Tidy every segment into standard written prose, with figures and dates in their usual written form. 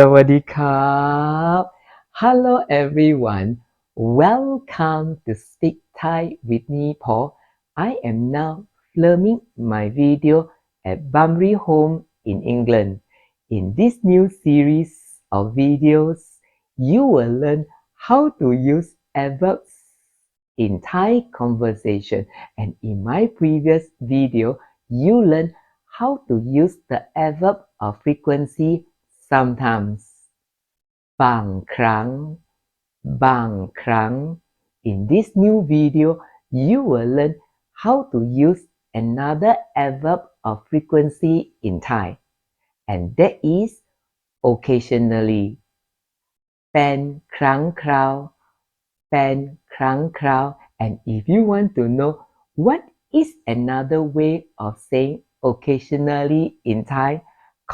สวัสดีครับ Hello everyone. Welcome to Speak Thai with me, Paul. I am now filming my video at Bunbury Home in England. In this new series of videos, you will learn how to use adverbs in Thai conversation. And in my previous video, you learned how to use the adverb of frequency sometimes บางครั้งบางครั้ง In this new video you will learn how to use another adverb of frequency in Thai and that is occasionally เป็นครั้งคราวเป็นครั้งคราว and if you want to know what is another way of saying occasionally in Thai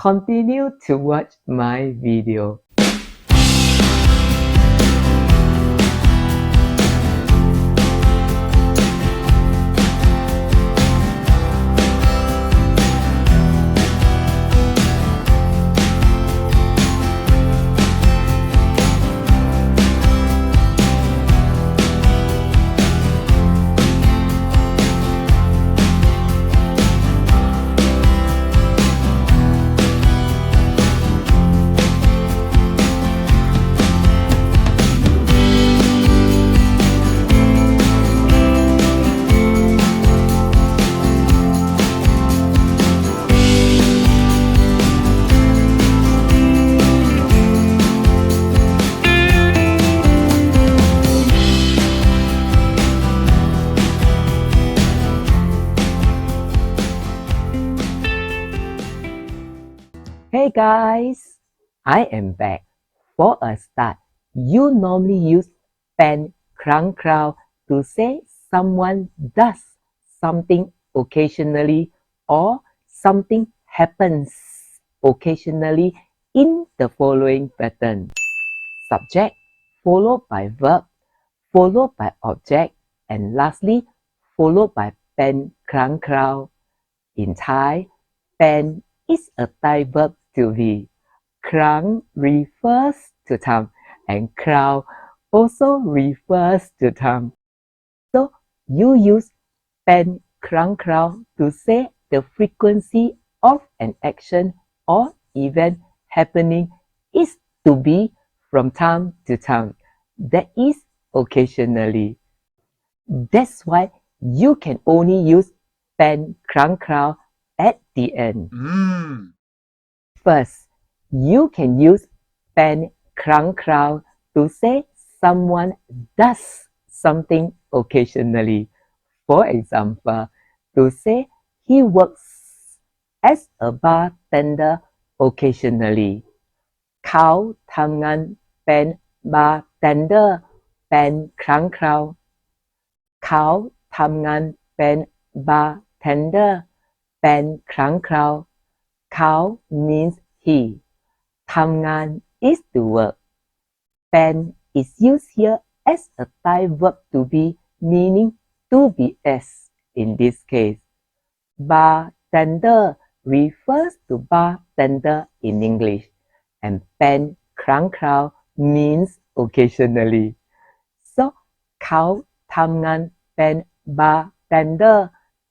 continue to watch my video Hey guys, I am back. For a start, you normally use เป็นครั้งคราว to say someone does something occasionally or something happens occasionally in the following pattern. Subject followed by verb, followed by object, and lastly followed by เป็นครั้งคราว In Thai, เป็น is a Thai verb to be. ครั้ง refers to time and คราว also refers to time. So you use เป็นครั้งคราว to say the frequency of an action or event happening is to be from time to time. That is occasionally. That's why you can only use เป็นครั้งคราว at the end. First, you can use เป็นครั้งคราว to say someone does something occasionally. For example, to say he works as a bartender occasionally. เขาทำงานเป็น bartender เป็นครั้งคราว เขาทำงานเป็น bartender เป็นครั้งคราว เขา means he ทำงาน is to work เป็น is used here as a Thai verb to be meaning to be as in this case bartender refers to bartender in English and เป็นครั้งคราว means occasionally so เขาทำงานเป็น bartender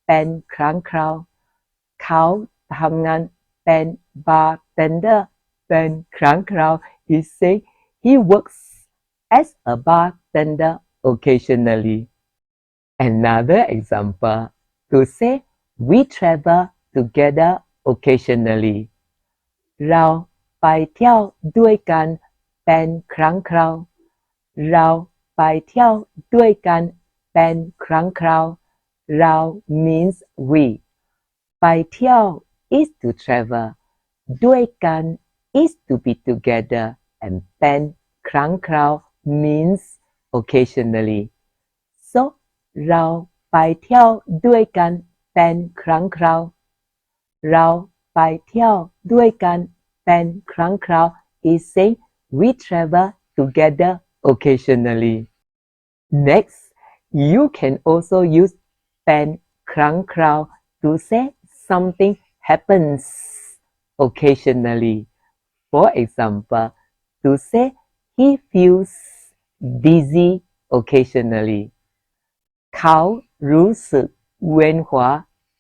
เป็นครั้งคราว เขาทำงานเป็น bartender เป็นครั้งคราว is saying he works as a bartender occasionally. Another example, to say we travel together occasionally. เราไปเที่ยวด้วยกันเป็นครั้งคราว เราไปเที่ยวด้วยกันเป็นครั้งคราว เรา means we ไปเที่ยว is to travel ด้วยกัน is to be together and เป็นครั้งคราว means occasionally so เราไปเที่ยวด้วยกันเป็นครั้งคราว เราไปเที่ยวด้วยกันเป็นครั้งคราว is saying we travel together occasionally. Next, you can also use เป็นครั้งคราว to say something happens occasionally. For example, to say he feels dizzy occasionally เขารู้สึกเวียนหัว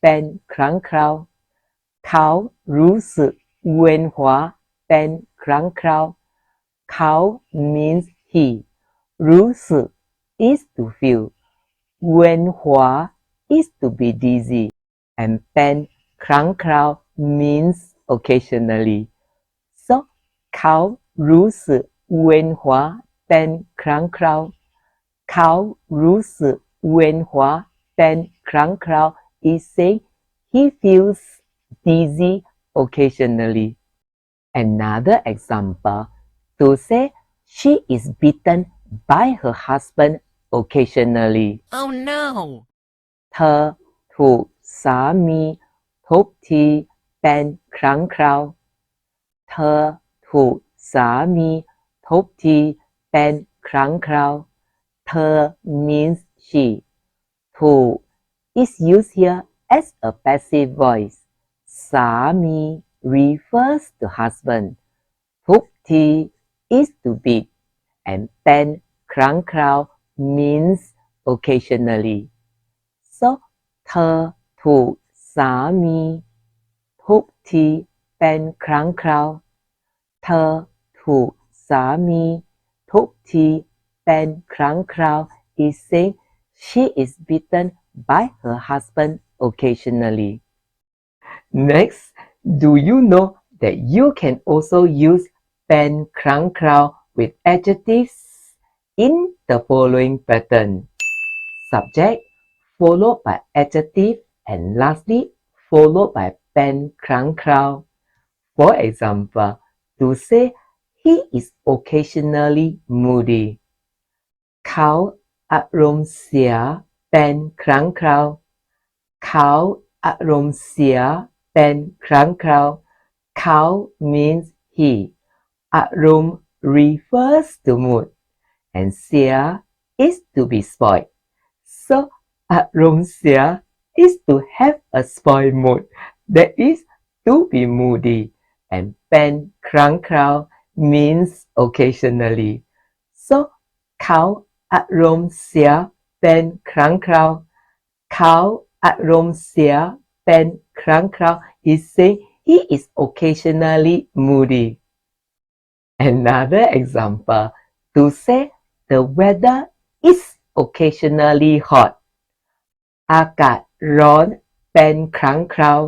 เป็นครั้งคราวเขารู้สึกเวียนหัวเป็นครั้งคราวเขา means he รู้สึก is to feel เวียนหัว is to be dizzy and เป็นครั้งคราว means occasionally so เขารู้สึกเวียนหัวเป็นครั้งคราวเขารู้สึกเวียนหัวเป็นครั้งคราว is saying he feels dizzy occasionally. Another example to say she is beaten by her husband occasionally. Oh no! เธอถูกสามีทุบตีเป็นครั้งคราวเธอถูกสามีทุบตีเป็นครั้งคราวเธอ means she ถูก is used here as a passive voice สามี refers to husband ทุบตี is to beat and เป็นครั้งคราว means occasionally so เธอถูกสามีทุบตีเป็นครั้งคราวเธอถูกสามีทุบตีเป็นครั้งคราว is saying she is beaten by her husband occasionally. Next, do you know that you can also use เป็นครั้งคราว with adjectives in the following pattern? Subject followed by adjective and lastly followed by เป็นครั้งคราว For example, to say he is occasionally moody เขาอารมณ์เสียเป็นครั้งคราวเขาอารมณ์เสียเป็นครั้งคราวเขา means he อารมณ์ refers to mood and เสีย is to be spoiled so อารมณ์เสีย is to have a spoiled mood that is to be moody and เป็นครั้งคราว means occasionally so เขาอารมณ์เสียเป็นครั้งคราวเขาอารมณ์เสียเป็นครั้งคราว he say he is occasionally moody another example to say the weather is occasionally hot อากาศร้อนเป็นครั้งคราว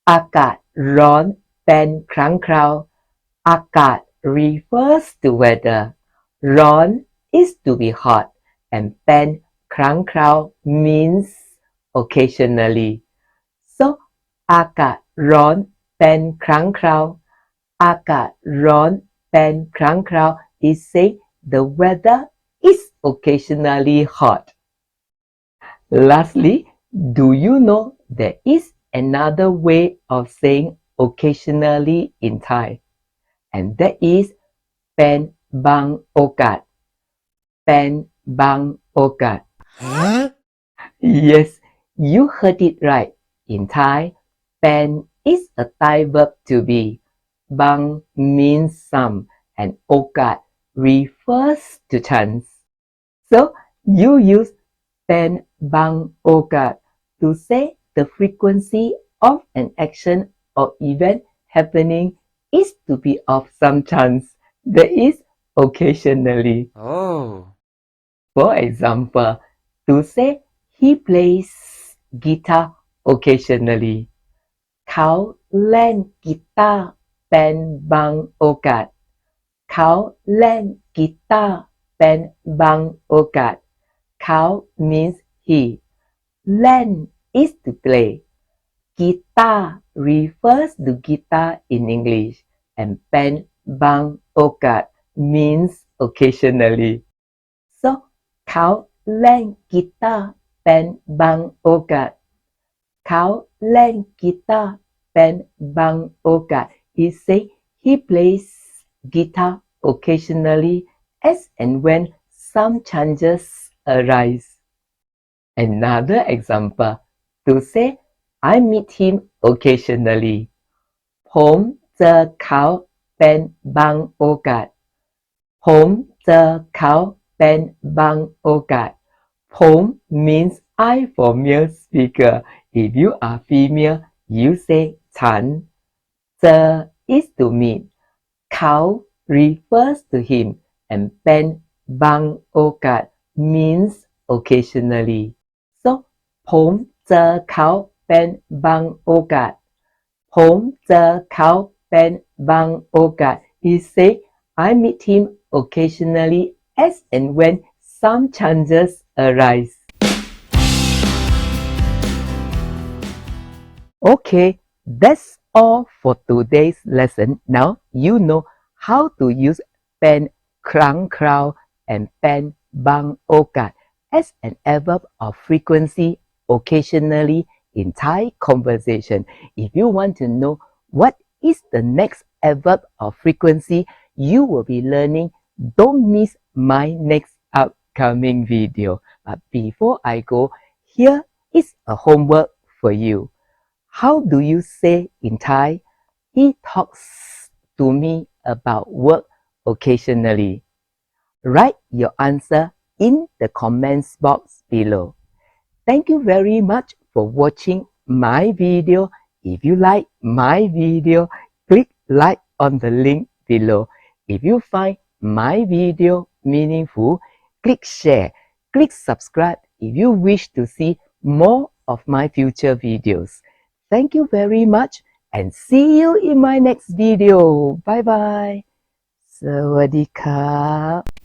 อากาศร้อนเป็นครั้งคราวอากาศ refers to weather ร้อน is to be hot and เป็นครั้งคราว means occasionally so อากาศร้อนเป็นครั้งคราวอากาศร้อนเป็นครั้งคราว is say the weather is occasionally hot Lastly, do you know there is another way of saying occasionally in Thai and that is เป็นบางโอกาสเป็นบางโอกาส Huh? Yes, you heard it right. In Thai, เป็น is a Thai verb to be. บาง means some and โอกาส refers to chance. So, you use เป็นบางโอกาส to say the frequency of an action or event happening is to be of some chance. That is occasionally. Oh. For example, to say he plays guitar occasionally. เขาเล่นกีตาร์เป็นบางโอกาสเขาเล่นกีตาร์เป็นบางโอกาสเขา means he เล่น is to play กีตาร์ refers to guitar in English and เป็นบางโอกาส means occasionally so เขาเล่นกีตาร์เป็นบางโอกาสเขาเล่นกีตาร์เป็นบางโอกาส he say he plays guitar occasionally as and when some chances arise another example to say I meet him occasionally ผมเจอเขา เป็นบางโอกาสผมเจอเขาเป็นบางโอกาสผม means I for male speaker. If you are female, you say ฉันเจอ is to meet เขา refers to him and เป็นบางโอกาส means occasionally. So ผมเจอเขาเป็นบางโอกาสผมเจอเขาเป็นบางโอกาส He said I meet him occasionally as and when some chances arise. Okay, that's all for today's lesson. Now you know how to use เป็นครั้งคราว and เป็นบางโอกาส as an adverb of frequency occasionally in Thai conversation. If you want to know what is the next adverb of frequency you will be learning, don't miss my next upcoming video. But before I go, here is a homework for you. How do you say in Thai? He talks to me about work occasionally. Write your answer in the comments box below. Thank you very much for watching my video. If you like my video, click like on the link below. If you find my video meaningful, click share, click subscribe if you wish to see more of my future videos. Thank you very much and see you in my next video. Bye bye. สวัสดีครับ